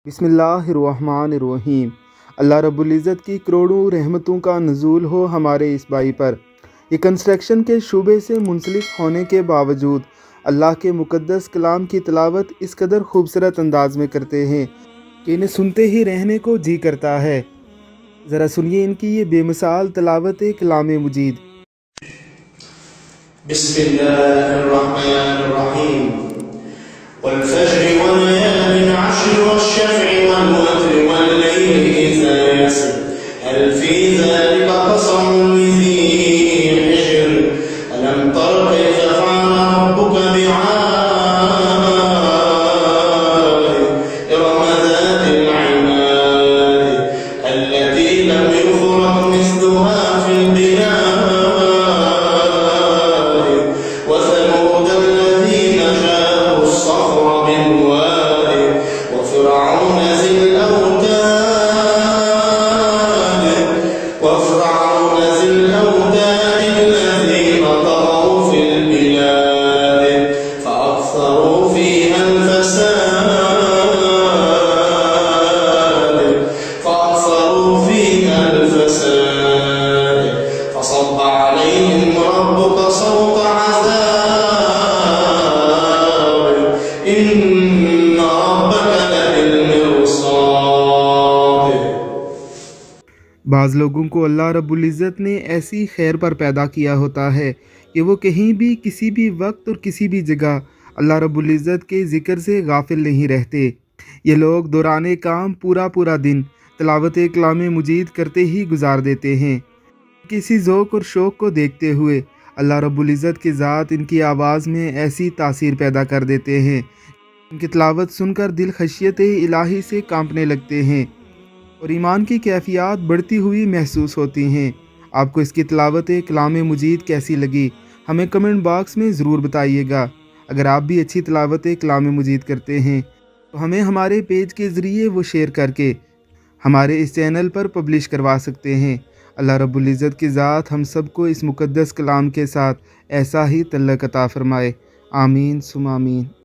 बिस्मिल्लाहिर्रहमानिर्रहीम। अल्लाह रब्बुल इज़्ज़त की करोड़ों रहमतों का नुज़ूल हो हमारे इस भाई पर। ये कंस्ट्रक्शन के शूबे से मुंसलिक होने के बावजूद अल्लाह के मुक़द्दस कलाम की तिलावत इस कदर खूबसूरत अंदाज में करते हैं कि इन्हें सुनते ही रहने को जी करता है। ज़रा सुनिए इनकी ये बेमिसाल तिलावत कलाम मुजीद। बिस्मिल्लाहिर्रहमानिर्रहीम। वल्फज्र वलयालिन अश्र वश्शफ़इ वल्वत्र वल्लैलि इज़ा यसर हल फ़ी ज़ालिका क़समुन लिज़ी हिज्र अलम तर कैफ़ फ़अल रब्बुक बिआद इरम ज़ातिल इमाद अल्लती लम युख़लक़ मिस्लुहा फ़िल बिलाद वथमूद الذين جابوا الصخر بالواد وفرعون ذي الأوتاد الذين طغوا في البلاد فأكثروا فيها الفساد فصب عليهم ربك صوت عذاب إن ربك لبالمرصاد। बाज़ लोगों को अल्लाह रब्बुल इज़्ज़त ने ऐसी खैर पर पैदा किया होता है कि वो कहीं भी किसी भी वक्त और किसी भी जगह अल्लाह रब्बुल इज़्ज़त के ज़िक्र से गाफिल नहीं रहते। ये लोग दौराने काम पूरा पूरा दिन तिलावत कलाम मुजीद करते ही गुजार देते हैं। किसी ज़ौक़ और शौक़ को देखते हुए अल्लाह रब्बुल इज़्ज़त की ज़ात इनकी आवाज़ में ऐसी तासीर पैदा कर देते हैं। इनकी तिलावत सुनकर दिल खशियत इलाही से कांपने लगते हैं और ईमान की कैफियत बढ़ती हुई महसूस होती हैं। आपको इसकी तिलावत कलाम मुजीद कैसी लगी हमें कमेंट बॉक्स में ज़रूर बताइएगा। अगर आप भी अच्छी तिलावत कलाम मुजीद करते हैं तो हमें हमारे पेज के ज़रिए वो शेयर करके हमारे इस चैनल पर पब्लिश करवा सकते हैं। अल्लाह रब्बुल इज़्ज़त की ज़ात हम सबको इस मुक़द्दस कलाम के साथ ऐसा ही तल्लुक़ अता फ़रमाए। आमीन सुम आमीन।